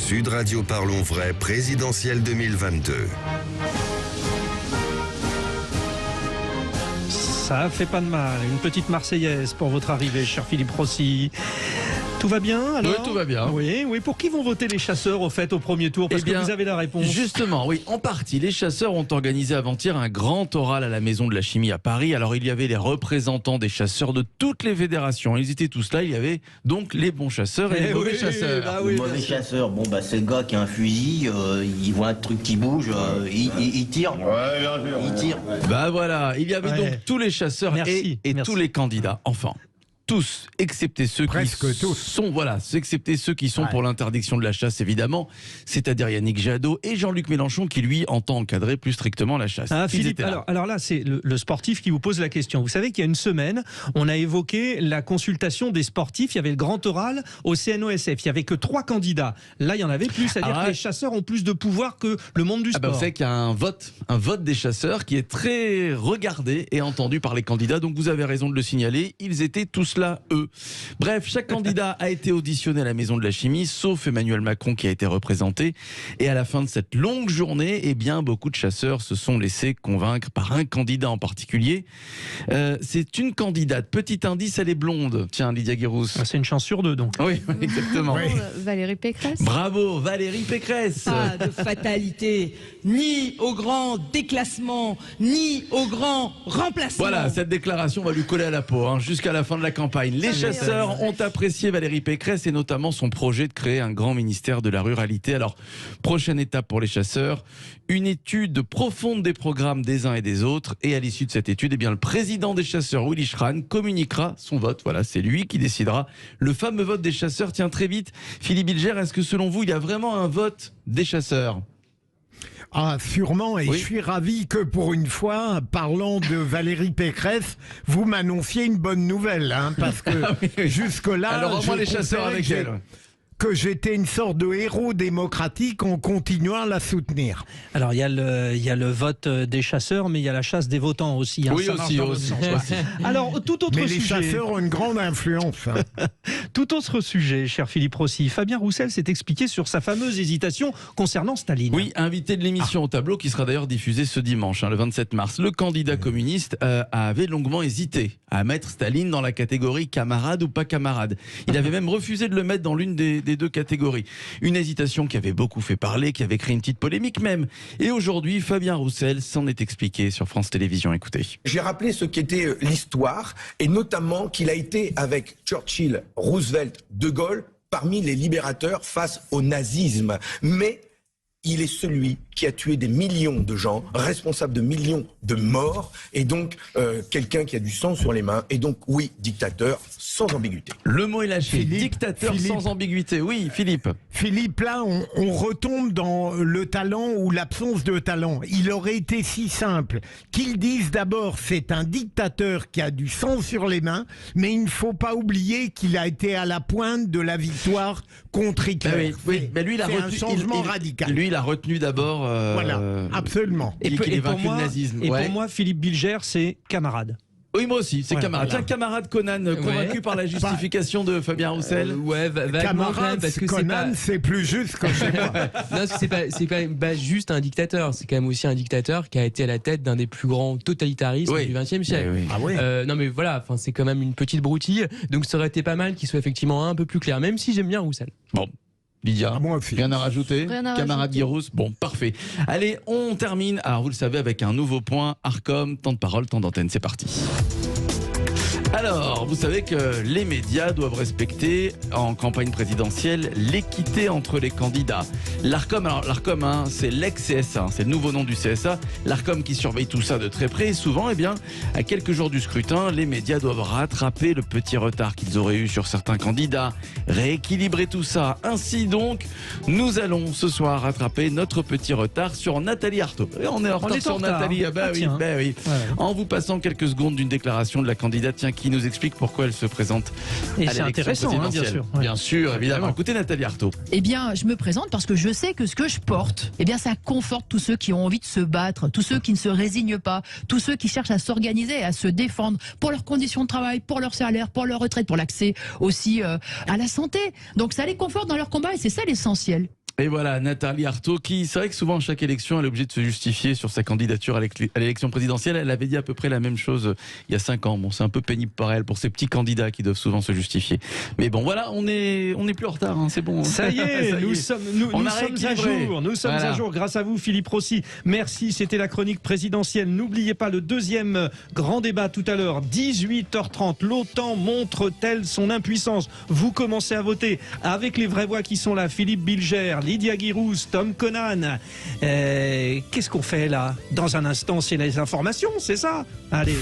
Sud Radio Parlons Vrai, présidentielle 2022. Ça fait pas de mal. Une petite Marseillaise pour votre arrivée, cher Philippe Rossi. Tout va bien alors ? Oui, tout va bien. Oui. Pour qui vont voter les chasseurs au fait au premier tour ? Parce que vous avez la réponse. Justement, oui, en partie. Les chasseurs ont organisé avant-hier un grand oral à la Maison de la Chimie à Paris. Alors il y avait les représentants des chasseurs de toutes les fédérations. Ils étaient tous là. Il y avait donc les bons chasseurs et les mauvais chasseurs. Le mauvais chasseur, c'est le gars qui a un fusil, il voit un truc qui bouge, il tire. Ouais, bien sûr. Il tire. Bah voilà, il y avait donc tous les chasseurs et Merci. tous les candidats. Enfin. Tous, excepté ceux excepté ceux qui sont pour l'interdiction de la chasse, évidemment, c'est-à-dire Yannick Jadot et Jean-Luc Mélenchon qui, lui, entend encadrer plus strictement la chasse. Philippe, alors là, c'est le sportif qui vous pose la question. Vous savez qu'il y a une semaine, on a évoqué la consultation des sportifs. Il y avait le grand oral au CNOSF. Il n'y avait que 3 candidats. Là, il y en avait plus. C'est-à-dire que les chasseurs ont plus de pouvoir que le monde du sport. Vous savez qu'il y a un vote des chasseurs qui est très regardé et entendu par les candidats. Donc vous avez raison de le signaler. Ils étaient tous là, eux. Bref, chaque candidat a été auditionné à la Maison de la Chimie, sauf Emmanuel Macron qui a été représenté. Et à la fin de cette longue journée, beaucoup de chasseurs se sont laissés convaincre par un candidat en particulier. C'est une candidate. Petit indice, elle est blonde. Tiens, Lydia Guérousse. C'est une chance sur 2, donc. Oui, exactement. Oui. Valérie Pécresse. Bravo, Valérie Pécresse. Pas de fatalité, ni au grand déclassement, ni au grand remplacement. Voilà, cette déclaration va lui coller à la peau jusqu'à la fin de la campagne. Les chasseurs ont apprécié Valérie Pécresse et notamment son projet de créer un grand ministère de la ruralité. Alors, prochaine étape pour les chasseurs, une étude profonde des programmes des uns et des autres. Et à l'issue de cette étude, le président des chasseurs, Willy Schran, communiquera son vote. Voilà, c'est lui qui décidera. Le fameux vote des chasseurs. Tiens, très vite, Philippe Bilger, est-ce que selon vous, il y a vraiment un vote des chasseurs ? Ah, sûrement, et je suis ravi que pour une fois, parlant de Valérie Pécresse, vous m'annonciez une bonne nouvelle, parce que jusque-là, alors, moi, les chasseurs avec elle. Que j'étais une sorte de héros démocratique en continuant à la soutenir. Alors, il y a le vote des chasseurs, mais il y a la chasse des votants aussi. Oui, ça aussi. Alors, tout autre sujet. Mais les chasseurs ont une grande influence. Tout autre sujet, cher Philippe Rossi. Fabien Roussel s'est expliqué sur sa fameuse hésitation concernant Staline. Oui, invité de l'émission au tableau qui sera d'ailleurs diffusée ce dimanche, le 27 mars. Le candidat communiste avait longuement hésité à mettre Staline dans la catégorie camarade ou pas camarade. Il avait même refusé de le mettre dans l'une des 2 catégories. Une hésitation qui avait beaucoup fait parler, qui avait créé une petite polémique même. Et aujourd'hui, Fabien Roussel s'en est expliqué sur France Télévisions. Écoutez. J'ai rappelé ce qu'était l'histoire et notamment qu'il a été avec Churchill, Roosevelt, De Gaulle parmi les libérateurs face au nazisme. Mais il est celui qui a tué des millions de gens, responsable de millions de morts, et donc quelqu'un qui a du sang sur les mains, et donc oui, dictateur, sans ambiguïté. Le mot est lâché, dictateur sans ambiguïté. Oui, Philippe. Philippe, là, on retombe dans le talent ou l'absence de talent. Il aurait été si simple qu'ils disent d'abord c'est un dictateur qui a du sang sur les mains, mais il ne faut pas oublier qu'il a été à la pointe de la victoire contre Hitler. Oui, mais lui, il a retenu, un changement radical. Lui, il a retenu d'abord. Voilà, absolument. Et pour moi, Philippe Bilger, c'est camarade. Oui, moi aussi, c'est camarade. Tiens, camarade Conan, convaincu par la justification de Fabien Roussel. Camarade, parce que Conan, c'est plus juste que chez moi. Non, c'est quand même pas juste un dictateur. C'est quand même aussi un dictateur qui a été à la tête d'un des plus grands totalitarismes du XXe siècle. Non, mais voilà, c'est quand même une petite broutille. Donc, ça aurait été pas mal qu'il soit effectivement un peu plus clair, même si j'aime bien Roussel. Bon. Lydia, moi rien à rajouter. Camarade Guérousse, bon, parfait. Allez, on termine, alors vous le savez, avec un nouveau point. Arcom, temps de parole, temps d'antenne, c'est parti. Alors, vous savez que les médias doivent respecter, en campagne présidentielle, l'équité entre les candidats. L'Arcom, c'est l'ex-CSA, c'est le nouveau nom du CSA. L'Arcom qui surveille tout ça de très près. Et souvent, à quelques jours du scrutin, les médias doivent rattraper le petit retard qu'ils auraient eu sur certains candidats, rééquilibrer tout ça. Ainsi donc, nous allons ce soir rattraper notre petit retard sur Nathalie Arthaud. Et on est en retard sur Nathalie. Oui. En vous passant quelques secondes d'une déclaration de la candidate qui nous explique pourquoi elle se présente à l'élection présidentielle. Bien sûr. Bien sûr, évidemment. Écoutez Nathalie Arthaud. Je me présente parce que je sais que ce que je porte, ça conforte tous ceux qui ont envie de se battre, tous ceux qui ne se résignent pas, tous ceux qui cherchent à s'organiser, à se défendre pour leurs conditions de travail, pour leur salaire, pour leur retraite, pour l'accès aussi à la santé. Donc ça les conforte dans leur combat et c'est ça l'essentiel. Et voilà, Nathalie Arthaud, qui, c'est vrai que souvent, à chaque élection, elle est obligée de se justifier sur sa candidature à l'élection présidentielle. Elle avait dit à peu près la même chose il y a 5 ans. Bon, c'est un peu pénible pour elle, pour ces petits candidats qui doivent souvent se justifier. Mais bon, voilà, on est plus en retard, hein, c'est bon. Ça y est, nous sommes à jour. Nous sommes Voilà. à jour grâce à vous, Philippe Rossi. Merci, c'était la chronique présidentielle. N'oubliez pas le deuxième grand débat tout à l'heure, 18h30. L'OTAN montre-t-elle son impuissance? Vous commencez à voter avec les vraies voix qui sont là. Philippe Bilger, Lydia Guirouz, Tom Conan. Qu'est-ce qu'on fait là? Dans un instant, c'est les informations, c'est ça? Allez.